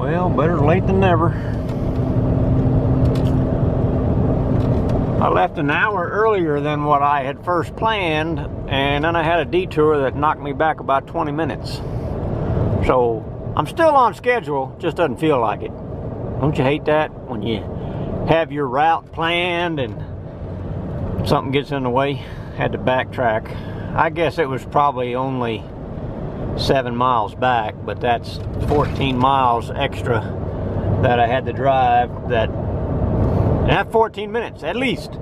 well, better late than never. I left an hour earlier than what I had first planned, and then I had a detour that knocked me back about 20 minutes. So I'm still on schedule, just doesn't feel like it. Don't you hate that when you have your route planned and something gets in the way? Had to backtrack. I guess it was probably only 7 miles back, but that's 14 miles extra that I had to drive. That 14 minutes at least,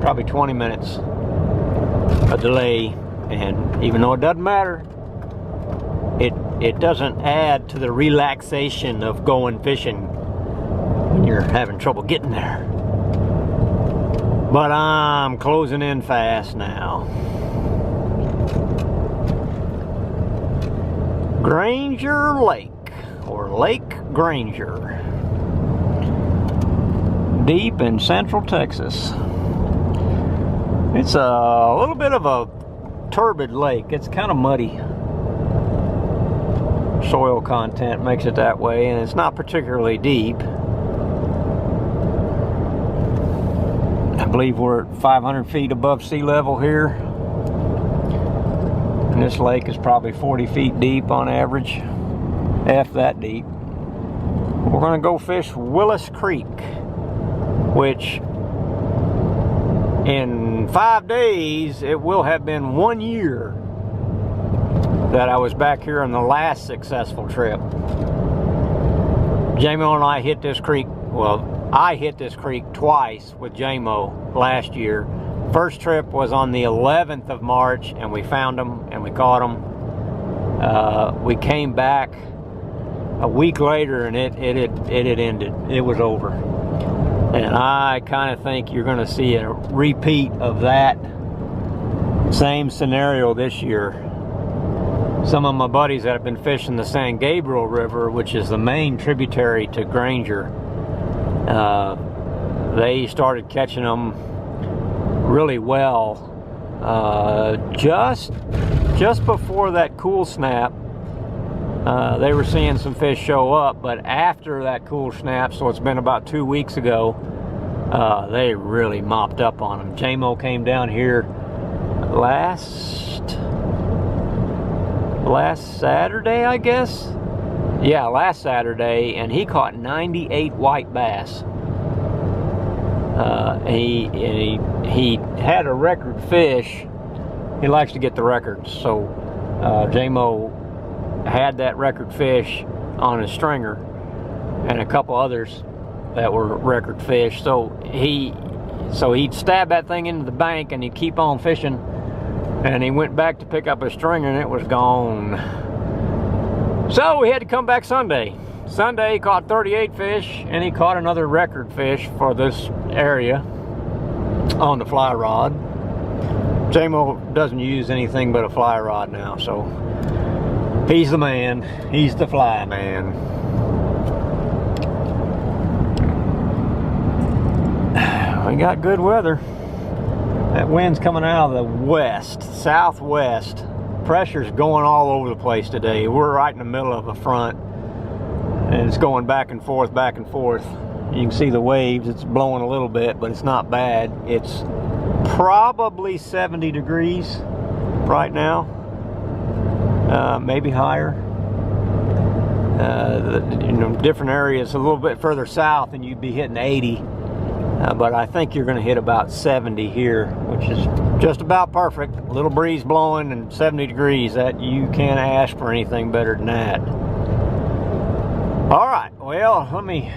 probably 20 minutes a delay. And even though it doesn't matter, it doesn't add to the relaxation of going fishing when you're having trouble getting there. But I'm closing in fast now. Granger Lake, or Lake Granger, deep in central Texas. It's a little bit of a turbid lake. It's kind of muddy. Soil content makes it that way, and it's not particularly deep. I believe we're at 500 feet above sea level here. And this lake is probably 40 feet deep on average. F that deep. We're gonna go fish Willis Creek, which in 5 days, it will have been 1 year that I was back here on the last successful trip. JMO and I hit this creek, well, I hit this creek twice with JMO last year. First trip was on the 11th of March, and we found them and we caught them. We came back a week later, and it had ended. It was over. And I kind of think you're going to see a repeat of that same scenario this year. Some of my buddies that have been fishing the San Gabriel River, which is the main tributary to Granger, they started catching them really well just before that cool snap. They were seeing some fish show up, but after that cool snap, so it's been about 2 weeks ago, they really mopped up on them. JMO came down here last Saturday, I guess. Yeah, last Saturday, and he caught 98 white bass. He had a record fish. He likes to get the records, so JMO had that record fish on a stringer and a couple others that were record fish. So he'd stab that thing into the bank and he'd keep on fishing, and he went back to pick up a stringer and it was gone. So we had to come back Sunday. Sunday he caught 38 fish, and he caught another record fish for this area on the fly rod. JMO doesn't use anything but a fly rod now, so he's the man. He's the fly man. We got good weather. That wind's coming out of the west, southwest. Pressure's going all over the place today. We're right in the middle of a front, and it's going back and forth, back and forth. You can see the waves. It's blowing a little bit, but it's not bad. It's probably 70 degrees right now, maybe higher. Different areas a little bit further south, and you'd be hitting 80. But I think you're going to hit about 70 here, which is just about perfect. A little breeze blowing and 70 degrees. That you can't ask for anything better than that. All right, well, let me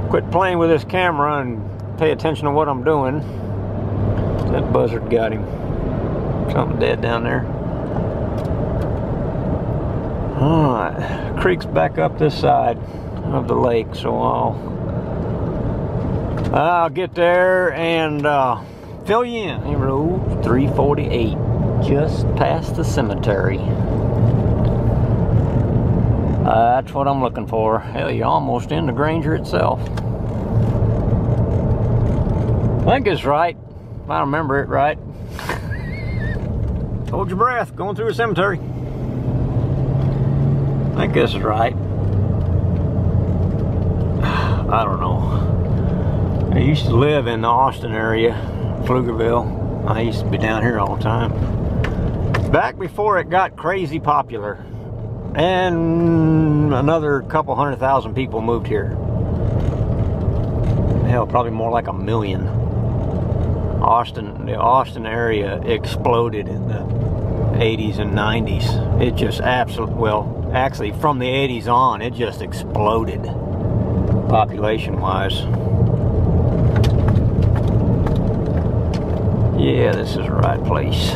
quit playing with this camera and pay attention to what I'm doing. That buzzard got him. Something dead down there. All right, creek's back up this side of the lake, so I'll get there and fill you in. Road 348, just past the cemetery. That's what I'm looking for. Hell, you're almost in the Granger itself. I think it's right, if I remember it right. Hold your breath, going through a cemetery. I think this is right. I don't know. I used to live in the Austin area, Pflugerville. I used to be down here all the time. Back before it got crazy popular. And another couple 100,000 people moved here. Hell, probably more like 1 million. The Austin area exploded in the 80s and 90s. It just absolutely, well, actually from the 80s on, it just exploded population-wise. Yeah, this is the right place.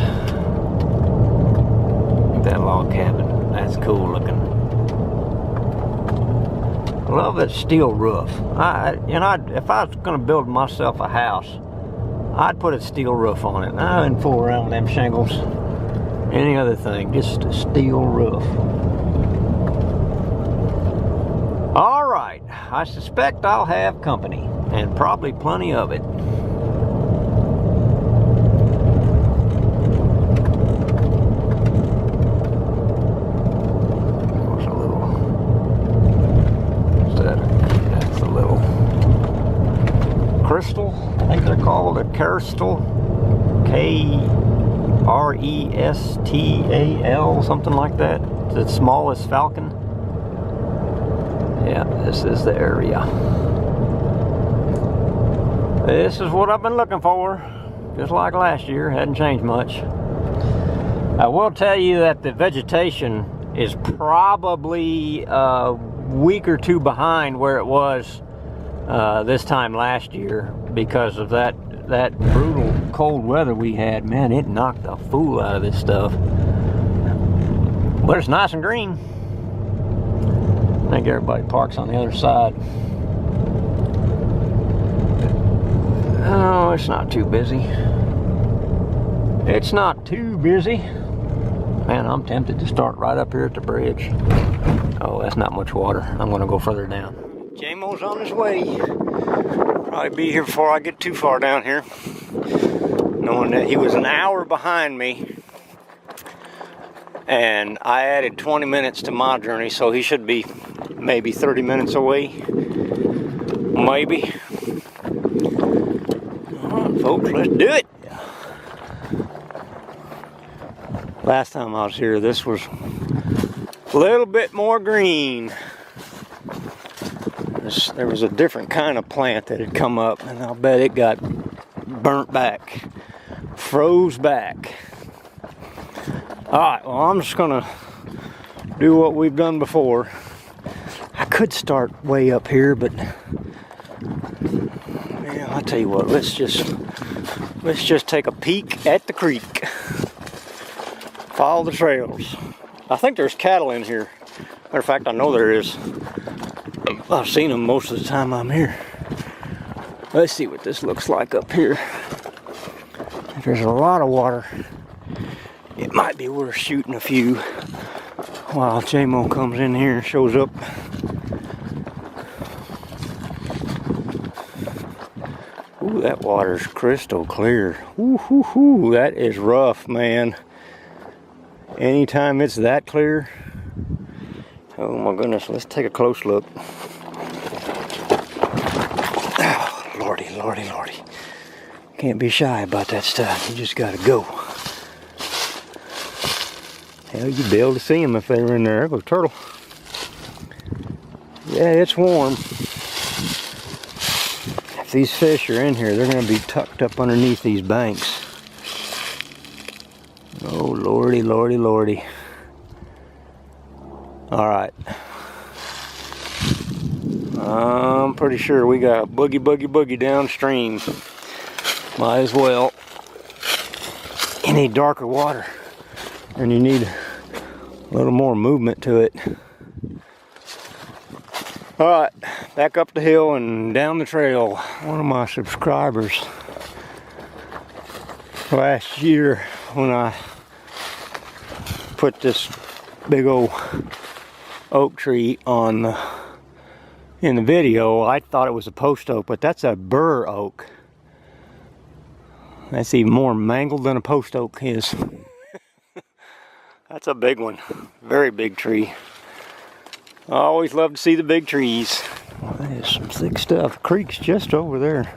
That log cabin, that's cool looking. I love that steel roof. If I was gonna build myself a house, I'd put a steel roof on it. I wouldn't fool around with them shingles. Any other thing, just a steel roof. All right, I suspect I'll have company, and probably plenty of it. Crystal, I think they're called a Kerstal, K-R-E-S-T-A-L, something like that. It's the smallest falcon. Yeah, this is the area. This is what I've been looking for, just like last year. Hadn't changed much. I will tell you that the vegetation is probably a week or two behind where it was this time last year, because of that brutal cold weather we had. Man, it knocked the fool out of this stuff. But it's nice and green. I think everybody parks on the other side. Oh, it's not too busy. It's not too busy. Man, I'm tempted to start right up here at the bridge. Oh, that's not much water. I'm gonna go further down. JMO's on his way. Probably be here before I get too far down here. Knowing that he was an hour behind me. And I added 20 minutes to my journey, so he should be maybe 30 minutes away. Maybe. Come on, folks, let's do it. Last time I was here, this was a little bit more green. There was a different kind of plant that had come up, and I'll bet it got burnt back, froze back. Alright, well, I'm just gonna do what we've done before. I could start way up here, but man, I'll tell you what, let's just take a peek at the creek. Follow the trails. I think there's cattle in here. Matter of fact, I know there is. I've seen them most of the time I'm here. Let's see what this looks like up here. If there's a lot of water, it might be worth shooting a few while JMO comes in here and shows up. Ooh, that water's crystal clear. Ooh, ooh, ooh, that is rough, man. Anytime it's that clear. Oh my goodness, let's take a close look. Oh, lordy, lordy, lordy. Can't be shy about that stuff. You just gotta go. Hell, you'd be able to see them if they were in there. There goes a turtle. Yeah, it's warm. If these fish are in here, they're gonna be tucked up underneath these banks. Oh, lordy, lordy, lordy. Alright. I'm pretty sure we got boogie, boogie, boogie downstream. Might as well. You need darker water, and you need a little more movement to it. Alright, back up the hill and down the trail. One of my subscribers last year, when I put this big old oak tree on in the video, I thought it was a post oak, but that's a burr oak. That's even more mangled than a post oak is. That's a big one. Very big tree. I always love to see the big trees. Well, that Just some thick stuff. The creek's just over there.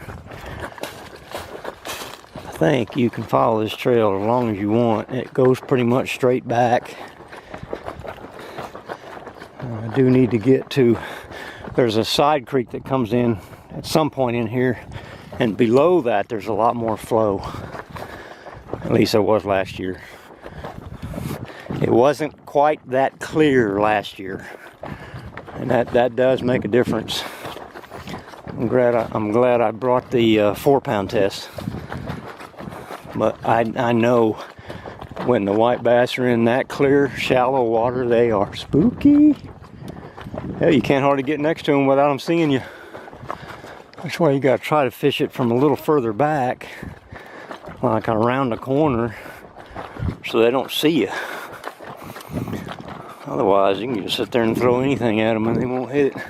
I think you can follow this trail as long as you want. It goes pretty much straight back. I do need to get to, there's a side creek that comes in at some point in here, and below that there's a lot more flow. At least there was last year. It wasn't quite that clear last year, and that does make a difference. I'm glad I brought the 4-pound test, but I know when the white bass are in that clear, shallow water, they are spooky. Hell, you can't hardly get next to them without them seeing you. That's why you got to try to fish it from a little further back, like around the corner, so they don't see you. Otherwise, you can just sit there and throw anything at them and they won't hit it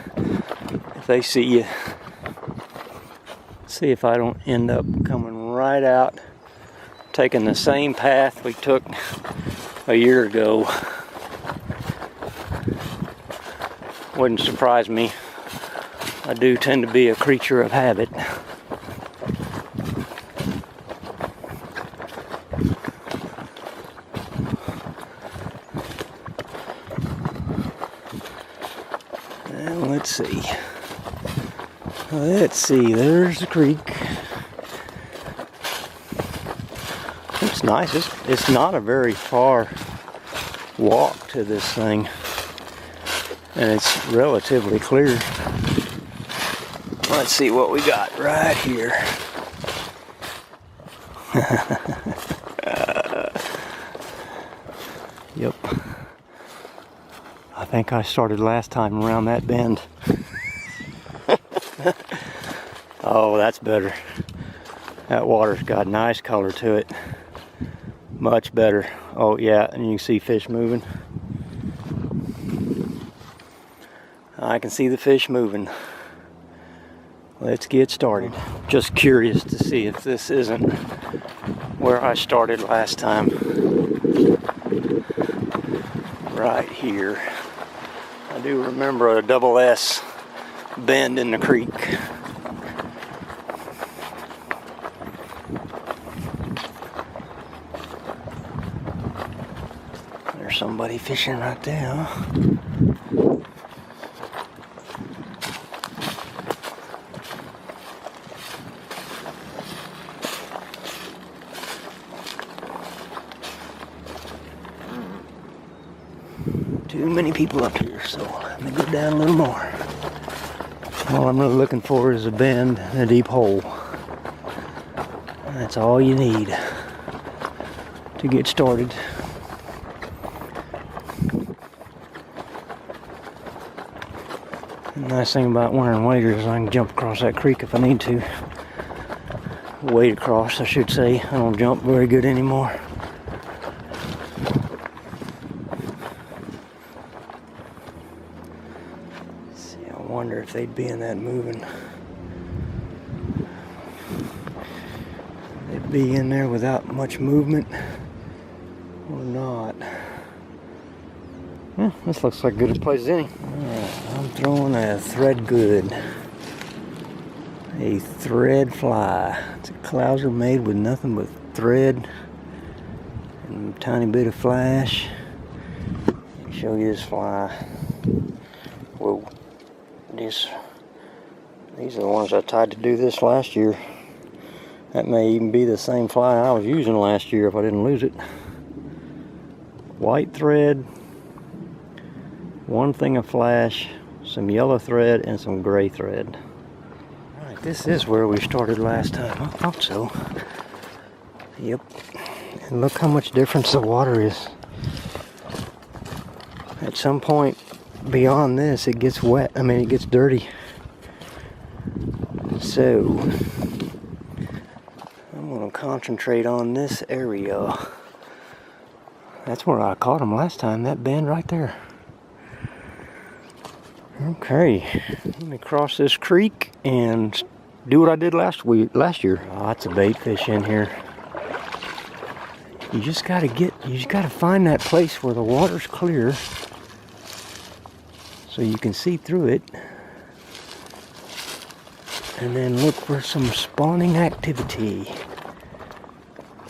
if they see you. See if I don't end up coming right out, taking the same path we took a year ago. Wouldn't surprise me. I do tend to be a creature of habit. And let's see, there's the creek. It's nice. It's not a very far walk to this thing, and it's relatively clear. Let's see what we got right here. Yep. I think I started last time around that bend. Oh, that's better. That water's got nice color to it. Much better. Oh yeah, and you can see fish moving. I can see the fish moving. Let's get started. Just curious to see if this isn't where I started last time. Right here. I do remember a double S bend in the creek. There's somebody fishing right there, huh? Too many people up here, so let me go down a little more. All I'm really looking for is a bend and a deep hole. That's all you need to get started. The nice thing about wearing waders is I can jump across that creek if I need to. Wade across, I should say. I don't jump very good anymore. I wonder if they'd be in that moving. They'd be in there without much movement or not. Yeah, this looks like good a place as any. I'm throwing a thread good. A thread fly. It's a clouser made with nothing but thread and a tiny bit of flash. Let me show you this fly. Whoa. These are the ones I tied to do this last year. That may even be the same fly I was using last year if I didn't lose it. White thread, one thing of flash, some yellow thread, and some gray thread. Alright, this is where we started last time. I thought so. Yep. And look how much difference the water is. At some point beyond this, it gets wet. I mean, it gets dirty. So, I'm going to concentrate on this area. That's where I caught them last time, that bend right there. Okay, let me cross this creek and do what I did last year. Lots of bait fish in here. You just gotta find that place where the water's clear so you can see through it and then look for some spawning activity.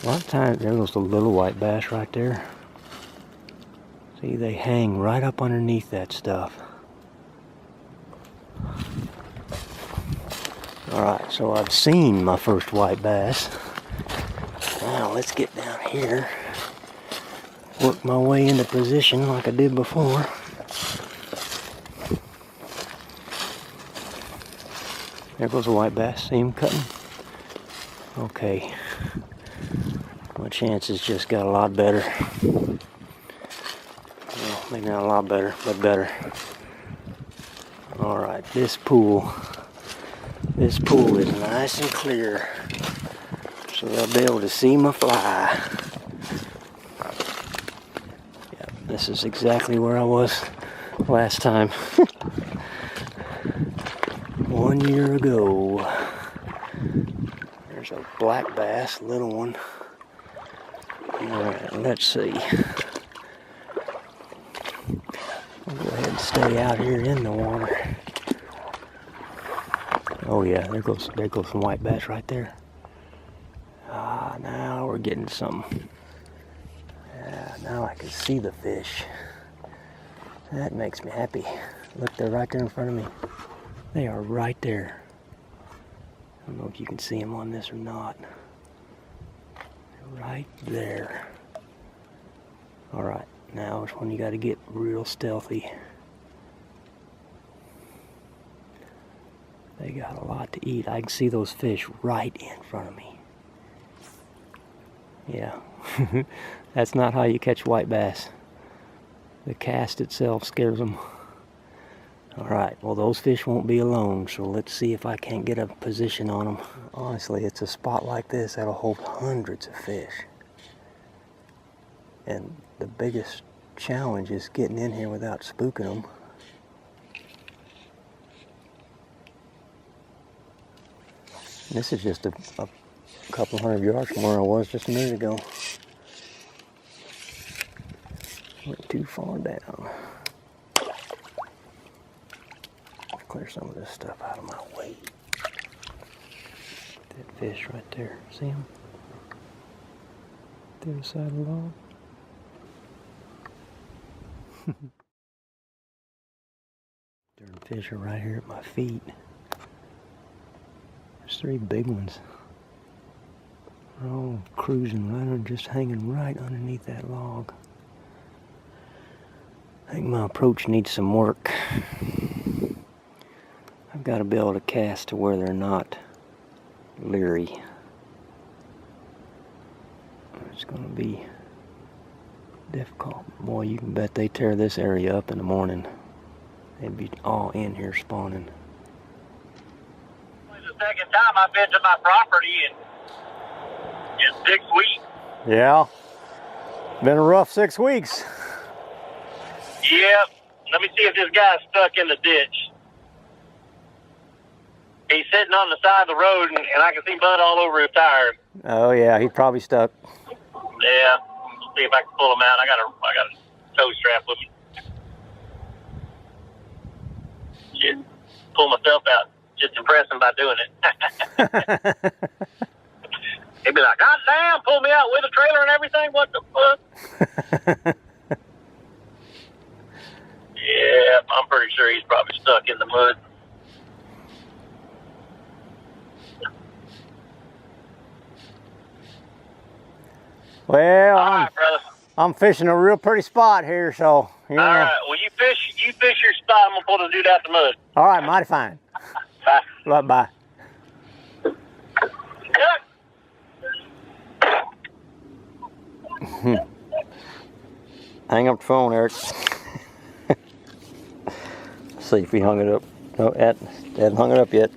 A lot of times, there goes the little white bass right there. See, they hang right up underneath that stuff. Alright, so I've seen my first white bass. Now let's get down here. Work my way into position like I did before. There goes a white bass. See him cutting? Okay. My chances just got a lot better. Well, maybe not a lot better, but better. Alright, this pool is nice and clear. So they'll be able to see my fly. Yep, this is exactly where I was last time. 1 year ago. There's a black bass, little one. Alright, let's see. I'll go ahead and stay out here in the water. Oh yeah, there goes some white bass right there. Ah, now we're getting something. Yeah, now I can see the fish. That makes me happy. Look, they're right there in front of me. They are right there. I don't know if you can see them on this or not. They're right there. Alright, now is when you got to get real stealthy. They got a lot to eat. I can see those fish right in front of me. Yeah, that's not how you catch white bass. The cast itself scares them. Alright, well those fish won't be alone, so let's see if I can't get a position on them. Honestly, it's a spot like this that'll hold hundreds of fish. And the biggest challenge is getting in here without spooking them. This is just a couple hundred yards from where I was just a minute ago. Went too far down. Clear some of this stuff out of my way. That fish right there. See him? The other side of the log. Darn fish are right here at my feet. There's 3 big ones. They're all cruising right on, just hanging right underneath that log. I think my approach needs some work. I've got to be able to cast to where they're not leery. It's going to be difficult. Boy, you can bet they tear this area up in the morning. They'd be all in here spawning. It's the second time I've been to my property and it's 6 weeks. Yeah. Been a rough 6 weeks. Yep. Let me see if this guy's stuck in the ditch. He's sitting on the side of the road and I can see mud all over his tires. Oh yeah, he's probably stuck. Yeah. See if I can pull him out. I got a tow strap with me. Shit. Pull myself out. Just impress him by doing it. He'd be like, God damn, pull me out with a trailer and everything. What the fuck? Yeah, I'm pretty sure he's probably stuck in the mud. Well, all right, brother. I'm fishing a real pretty spot here, so you know. All right, well you fish your spot. I'm gonna pull the dude out the mud. All right, mighty fine. Bye. Bye. Hang up the phone, Eric. See if he hung it up. No, Ed hasn't hung it up yet.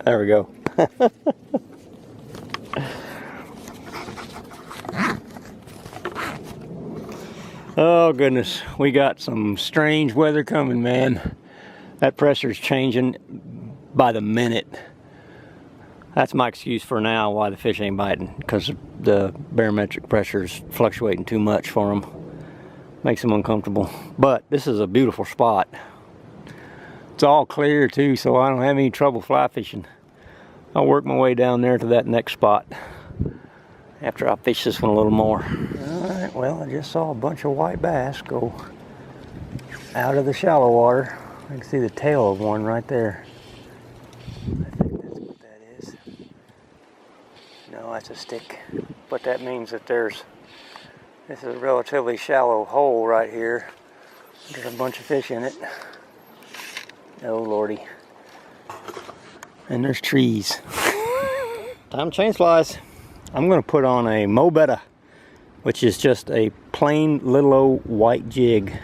There we go. Oh goodness, we got some strange weather coming, man. That pressure's changing by the minute. That's my excuse for now why the fish ain't biting, because the barometric pressure's fluctuating too much for them. Makes them uncomfortable. But this is a beautiful spot. It's all clear too, so I don't have any trouble fly fishing. I'll work my way down there to that next spot after I fish this one a little more. Alright, well, I just saw a bunch of white bass go out of the shallow water. I can see the tail of one right there. I think that's what that is. No, that's a stick. But that means that this is a relatively shallow hole right here. There's a bunch of fish in it. Oh lordy. And there's trees. Time to change flies. I'm going to put on a Mo Betta, which is just a plain little old white jig.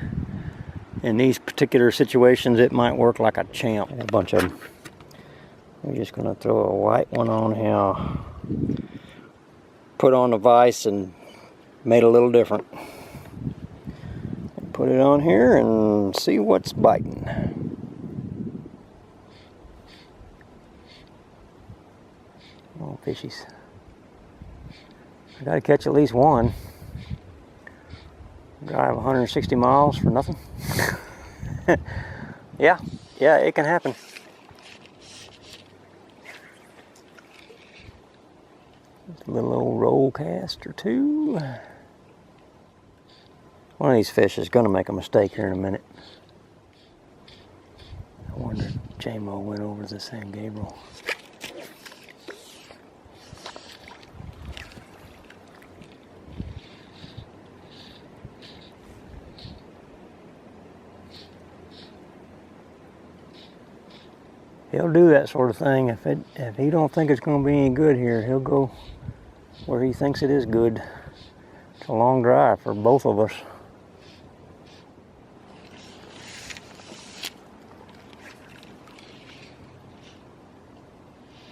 In these particular situations, it might work like a champ. A bunch of them. We're just going to throw a white one on here. Put on the vise and made a little different. Put it on here and see what's biting. Come on, fishies. I gotta catch at least one. Drive 160 miles for nothing. Yeah, it can happen. A little old roll cast or two. One of these fish is gonna make a mistake here in a minute. I wonder if J-Mo went over to San Gabriel. He'll do that sort of thing. If he don't think it's going to be any good here, he'll go where he thinks it is good. It's a long drive for both of us.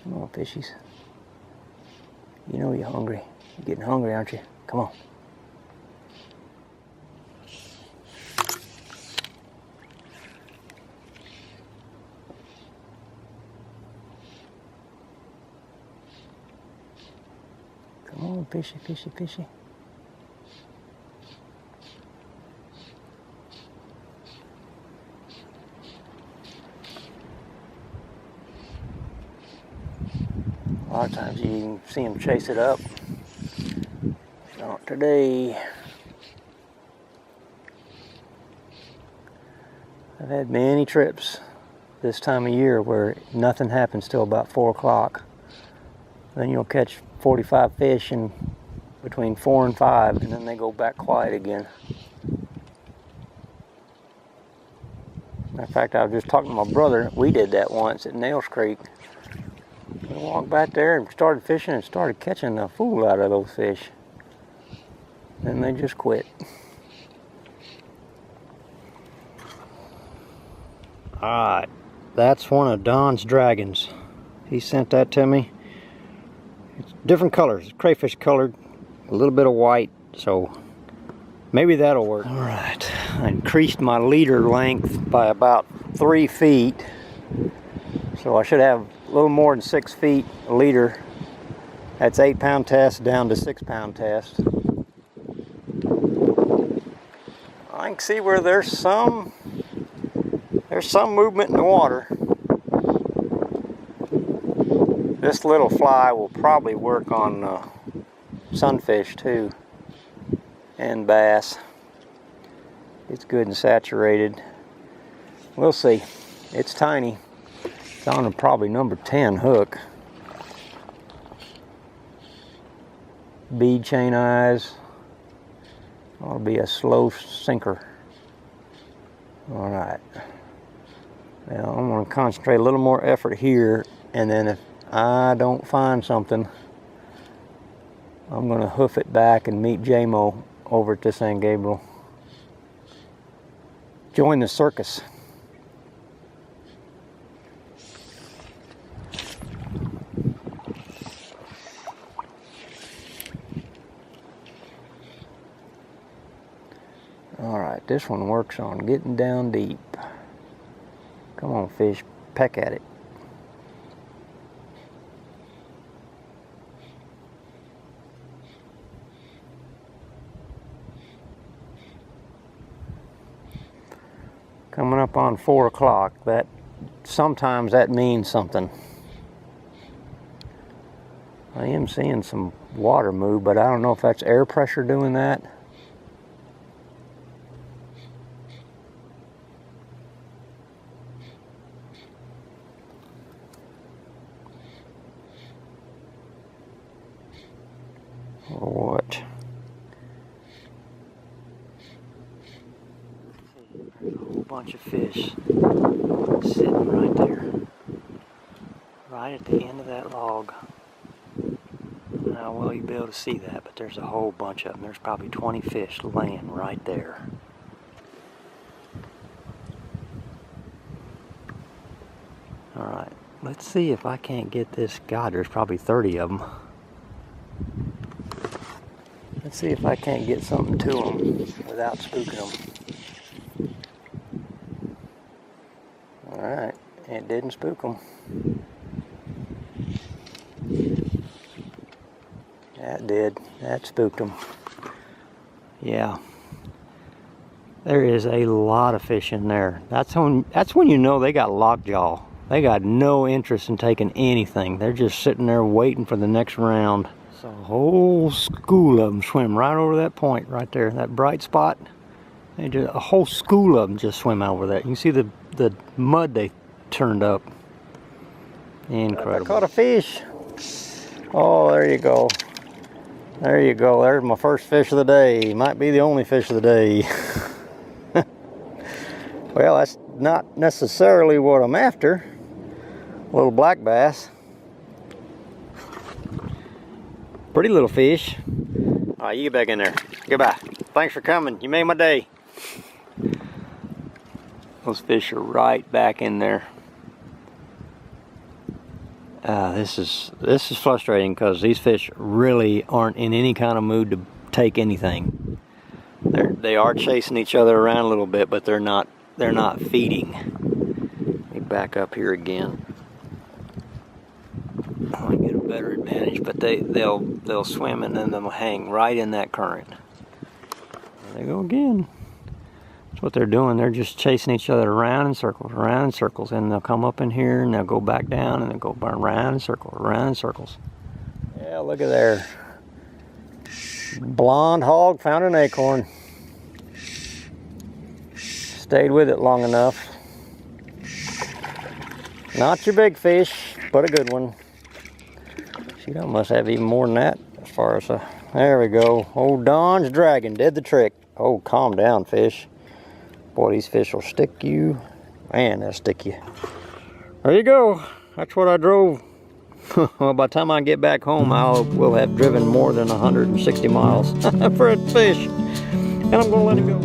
Come on, fishies. You know you're hungry. You're getting hungry, aren't you? Come on. Come on, fishy, fishy, fishy. A lot of times you can see them chase it up. Not today. I've had many trips this time of year where nothing happens till about 4 o'clock. Then you'll catch 45 fish in between 4 and 5, and then they go back quiet again. Matter of fact, I was just talking to my brother. We did that once at Nails Creek. We walked back there and started fishing and started catching the fool out of those fish. Then they just quit. Alright, that's one of Don's dragons. He sent that to me. It's different colors, crayfish colored, a little bit of white, so maybe that'll work. Alright, I increased my leader length by about 3 feet. So I should have a little more than 6 feet a leader. That's 8-pound test down to 6-pound test. I can see where there's some movement in the water. This little fly will probably work on sunfish too, and bass. It's good and saturated. We'll see. It's tiny. It's on a probably number 10 hook. Bead chain eyes. Ought to be a slow sinker. Alright. Now I'm going to concentrate a little more effort here, and then if I don't find something, I'm going to hoof it back and meet J-Mo over at San Gabriel. Join the circus. Alright, this one works on getting down deep. Come on, fish, peck at it. Coming up on 4 o'clock. That sometimes that means something. I am seeing some water move, but I don't know if that's air pressure doing that. Or what? There's a whole bunch of fish sitting right there, right at the end of that log. Now, will you be able to see that? But there's a whole bunch of them. There's probably 20 fish laying right there. All right, let's see if I can't get this. God, there's probably 30 of them. Let's see if I can't get something to them without spooking them. All right, it didn't spook them. That did. That spooked them. Yeah. There is a lot of fish in there. That's when you know they got lockjaw. They got no interest in taking anything. They're just sitting there waiting for the next round. So a whole school of them swim right over that point right there, that bright spot. They just, a whole school of them just swim over that. You can see the mud they turned up. Incredible. I caught a fish. Oh, there you go. There you go. There's my first fish of the day. Might be the only fish of the day. Well, that's not necessarily what I'm after. A little black bass. Pretty little fish. All right, you get back in there. Goodbye. Thanks for coming. You made my day. Those fish are right back in there. This is frustrating because these fish really aren't in any kind of mood to take anything. They are chasing each other around a little bit, but they're not feeding. Let me back up here again. I might get a better advantage, but they'll swim and then they'll hang right in that current. There they go again. That's what they're doing. They're just chasing each other around in circles, and they'll come up in here and they'll go back down and they'll go around in circles. Yeah, look at there. Blonde hog found an acorn. Stayed with it long enough. Not your big fish, but a good one. Shoot, I must have even more than that as far as there we go. Old Don's dragon did the trick. Oh, calm down, fish. Boy, these fish will stick you. Man, they'll stick you. There you go. That's what I drove. Well, by the time I get back home, will have driven more than 160 miles for a fish. And I'm gonna let him go.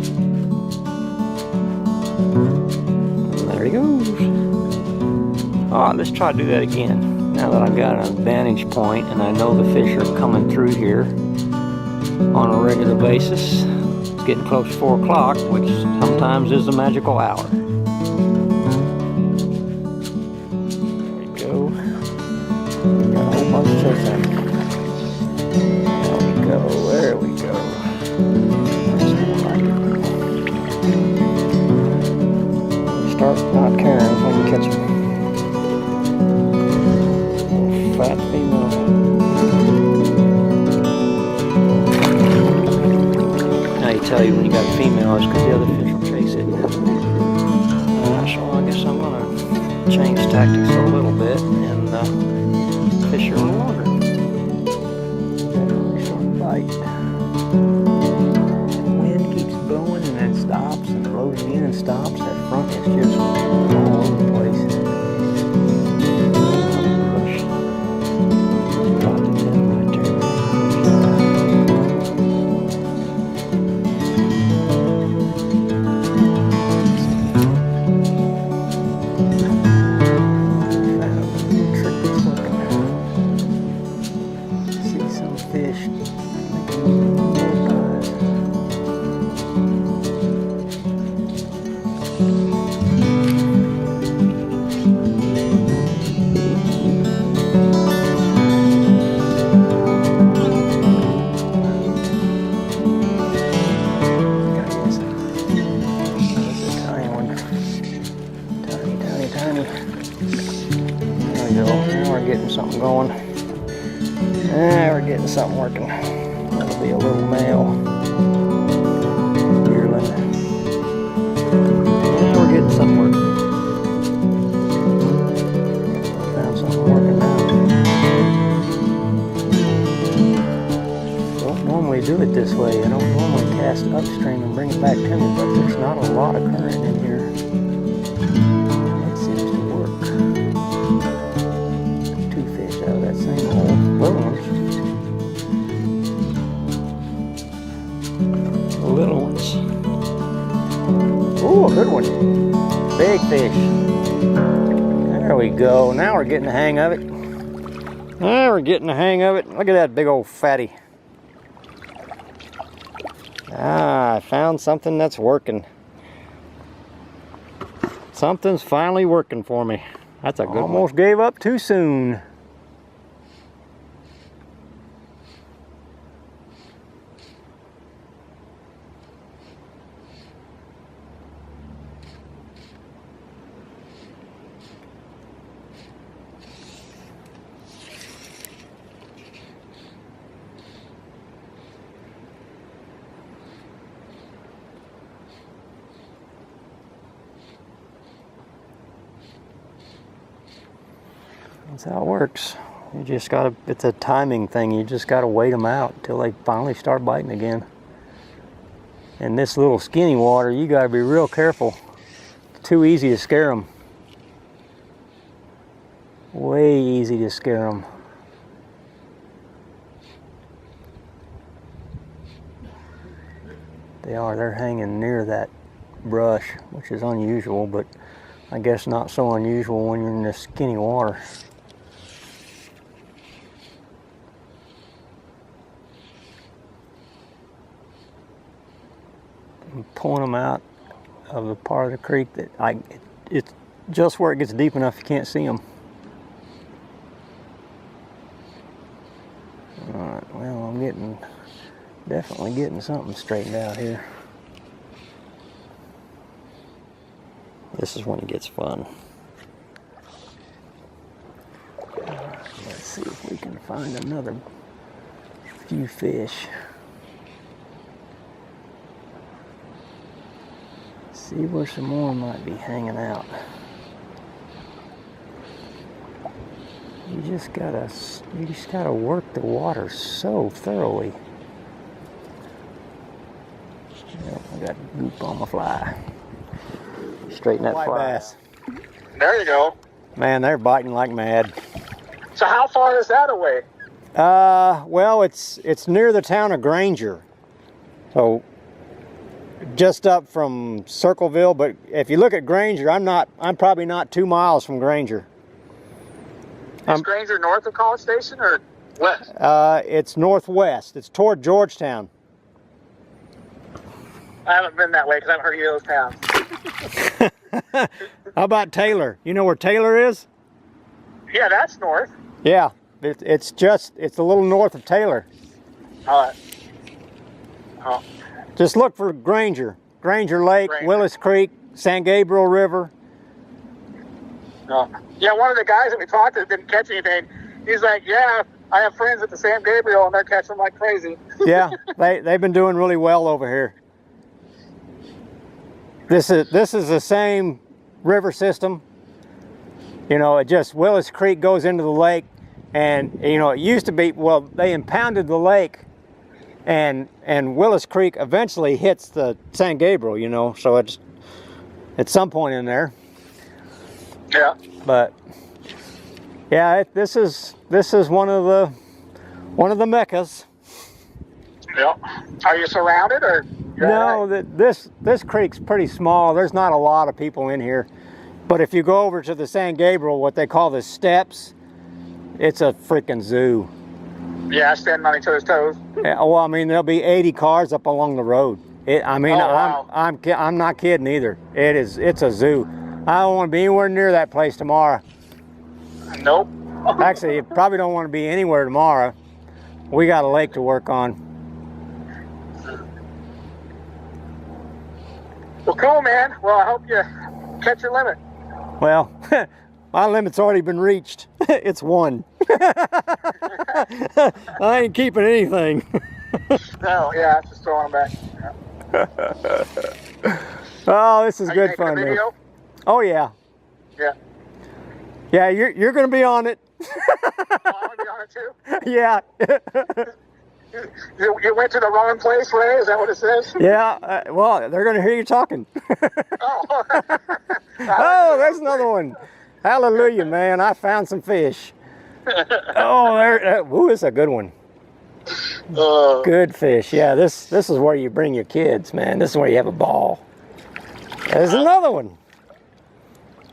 There he goes. All right, let's try to do that again. Now that I've got an vantage point and I know the fish are coming through here on a regular basis. It's getting close to 4 o'clock, which sometimes is the magical hour. There we go. Got a whole bunch of fish in. There we go, there we go. That's more like it. Start not caring when you catch them. Fat female. Now you tell you when you got a female, it's because the other fish will chase it. So I guess I'm gonna change tactics a little bit and fish her a little longer. Short bite. The wind keeps blowing and then stops and blows in and stops. That front is just all over the place. plenty. There we go. Now we're getting something going. Now we're getting something working. That'll be a little male yearling. Now we're getting something working. Found something working now. Don't normally do it this way. I don't normally cast upstream and bring it back to me, but there's not a lot of current in here. It seems to work. Two fish out of that same hole. Little ones. Little ones. Ooh, a good one. Big fish. There we go. Now we're getting the hang of it. Now we're getting the hang of it. Look at that big old fatty. Ah, I found something that's working. Something's finally working for me. That's a good one. Almost gave up too soon. That's how it works. You just gotta, it's a timing thing. You just gotta wait them out until they finally start biting again. And this little skinny water, you gotta be real careful. It's too easy to scare them. Way easy to scare them. They're hanging near that brush, which is unusual, but I guess not so unusual when you're in this skinny water. I'm pulling them out of the part of the creek that it's just where it gets deep enough you can't see them. Alright, well, I'm definitely getting something straightened out here. This is when it gets fun. Let's see if we can find another few fish. See where some more might be hanging out. You just gotta work the water so thoroughly. Oh, I got goop on my fly. Straighten that fly. There you go. Man, they're biting like mad. So how far is that away? Well, it's near the town of Granger. So just up from Circleville, but if you look at Granger, I'm probably not 2 miles from Granger. Is Granger north of College Station or west? It's northwest. It's toward Georgetown. I haven't been that way because I haven't heard either of those towns. How about Taylor? You know where Taylor is? Yeah, that's north. Yeah, it's a little north of Taylor. All right. Oh. Just look for Granger Lake, Granger. Willis Creek, San Gabriel River. Oh. Yeah, one of the guys that we talked to didn't catch anything. He's like, yeah, I have friends at the San Gabriel and they're catching like crazy. Yeah, they've been doing really well over here. This is the same river system. You know, it just, Willis Creek goes into the lake, and you know, it used to be, well, they impounded the lake, and Willis Creek eventually hits the San Gabriel, you know, so it's at some point in there. Yeah. But yeah, this is one of the meccas. Yeah. Are you surrounded or? No, this creek's pretty small. There's not a lot of people in here. But if you go over to the San Gabriel, what they call the steps, it's a freaking zoo. Yeah, standing on each other's toes. Yeah, well, I mean, there'll be 80 cars up along the road. Wow. I'm not kidding either. It's a zoo. I don't want to be anywhere near that place tomorrow. Nope. Actually, you probably don't want to be anywhere tomorrow. We got a lake to work on. Well, cool, man. Well, I hope you catch your limit. Well, my limit's already been reached. It's 1. I ain't keeping anything. No, yeah, just throwing them back. Yeah. Oh, this is Are you good making fun. a video? Oh yeah. Yeah. Yeah, you're gonna be on it. Oh, I'm gonna be on it too. Yeah. You went to the wrong place, Ray? Is that what it says? Yeah. Well, they're gonna hear you talking. Oh. Oh, there's another one. Hallelujah, man! I found some fish. Oh, there. Ooh, it's a good one. Good fish. Yeah, this is where you bring your kids, man. This is where you have a ball. There's another one.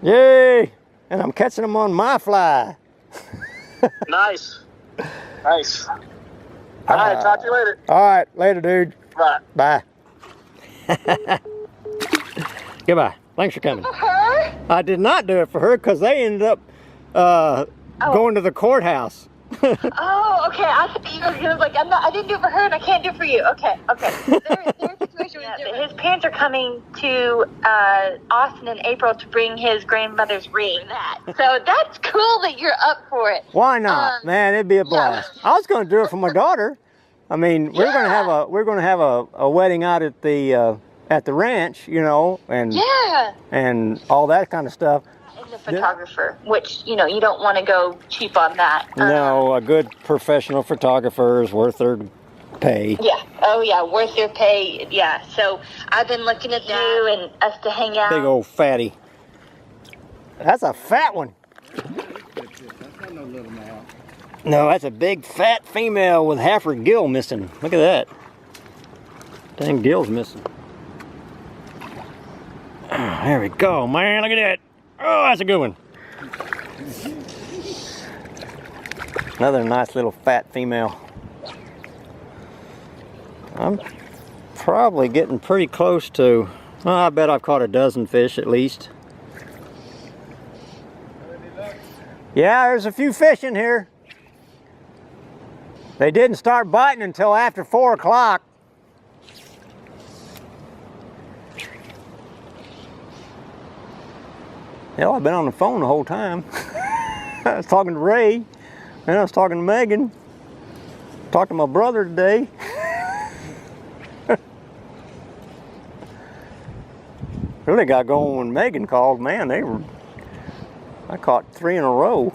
Yay! And I'm catching them on my fly. Nice. Nice. All right, talk to you later. All right, later, dude. Bye. Bye. Goodbye. Thanks for coming. For her? I did not do it for her because they ended up going to the courthouse. Oh, okay. I thought you were gonna like. I didn't do it for her, and I can't do it for you. Okay, okay. Their situation was different. His parents are coming to Austin in April to bring his grandmother's ring. So that's cool that you're up for it. Why not, man? It'd be a blast. I was going to do it for my daughter. I mean, we're going to have a wedding out at the ranch, you know, and all that kind of stuff. As a photographer, which you don't want to go cheap on that. No, a good professional photographer is worth their pay. Yeah. Oh yeah, worth their pay. Yeah. So I've been looking at you and us to hang out. Big old fatty. That's a fat one. That's not no little male. No, that's a big fat female with half her gill missing. Look at that. Dang gill's missing. Oh, there we go, man. Look at that. Oh, that's a good one. Another nice little fat female. I'm probably getting pretty close to, I bet I've caught a dozen fish at least. Yeah, there's a few fish in here. They didn't start biting until after 4 o'clock. Hell, I've been on the phone the whole time. I was talking to Ray, and I was talking to Megan. Talked to my brother today. Really got going when Megan called. Man, I caught 3 in a row.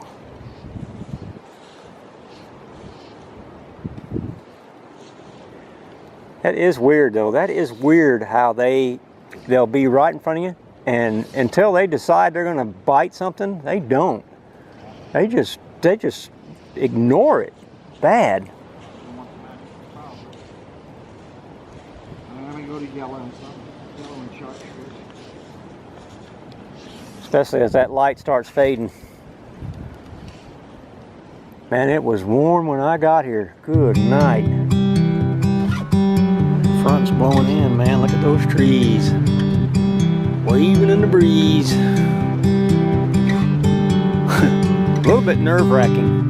That is weird though. That is weird how they'll be right in front of you, and until they decide they're gonna bite something, they don't. They just ignore it. Bad. I'm gonna go to yellow and sharp. Especially as that light starts fading. Man, it was warm when I got here. Good night. Front's blowing in, man. Look at those trees. Waving in the breeze. A little bit nerve-wracking.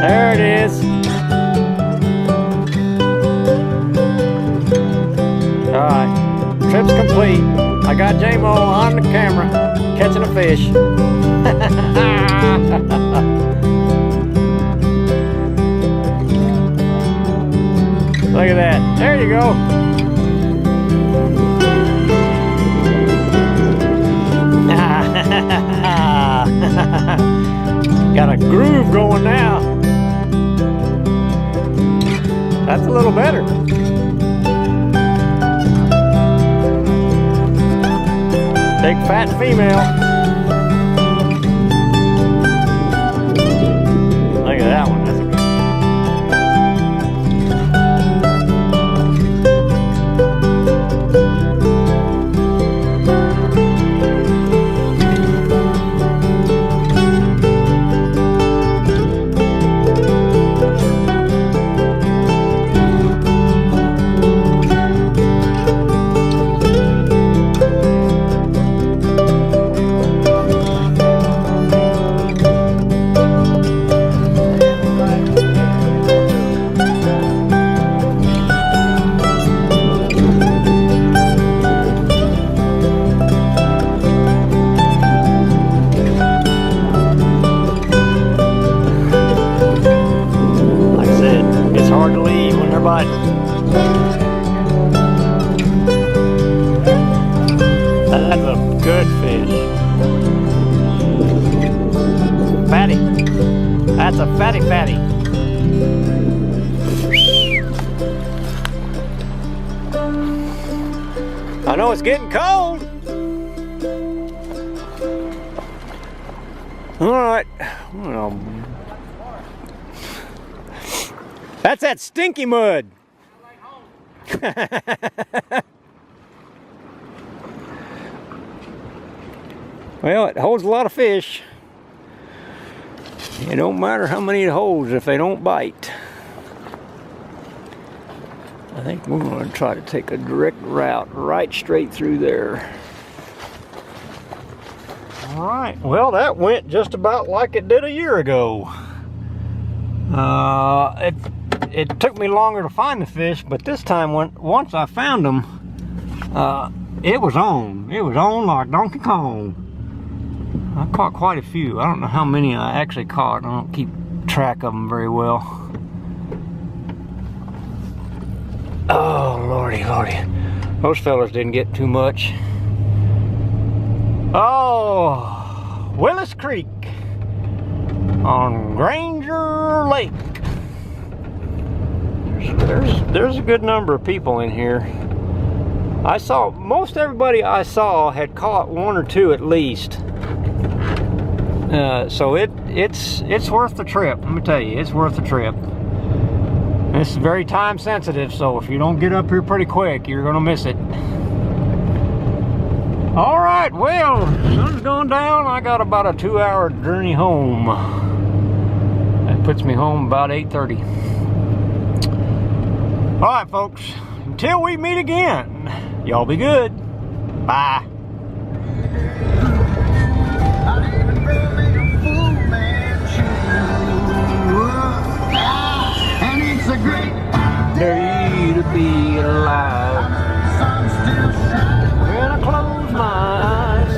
There it is. Alright, trip's complete. I got J-Mo on the camera, catching a fish. Look at that. There you go. Got a groove going now. That's a little better. Big fat female. Look at that one. That's a good one. That's a fatty fatty. I know it's getting cold. All right. Well, that's that stinky mud. Well, it holds a lot of fish. It don't matter how many it holds if they don't bite. I think we're going to try to take a direct route right straight through there. All right, well, that went just about like it did a year ago. It took me longer to find the fish, but this time once I found them, it was on. It was on like Donkey Kong. I caught quite a few. I don't know how many I actually caught. I don't keep track of them very well. Oh, lordy, lordy. Those fellas didn't get too much. Oh, Willis Creek on Granger Lake. There's a good number of people in here. I saw, most everybody I saw had caught one or two at least. So it's worth the trip. Let me tell you, it's worth the trip. This is very time sensitive, so if you don't get up here pretty quick, you're gonna miss it. All right, well, sun's going down. I got about a 2-hour journey home. That puts me home about 8:30. All right, folks, until we meet again, y'all be good. Bye. Day to be alive. When I close my eyes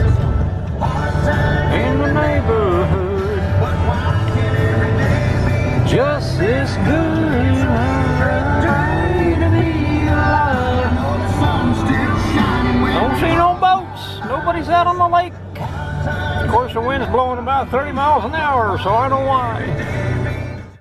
in the neighborhood, just as good. Day to be alive. Don't see no boats. Nobody's out on the lake. Of course, the wind's blowing about 30 miles an hour, so I don't know why.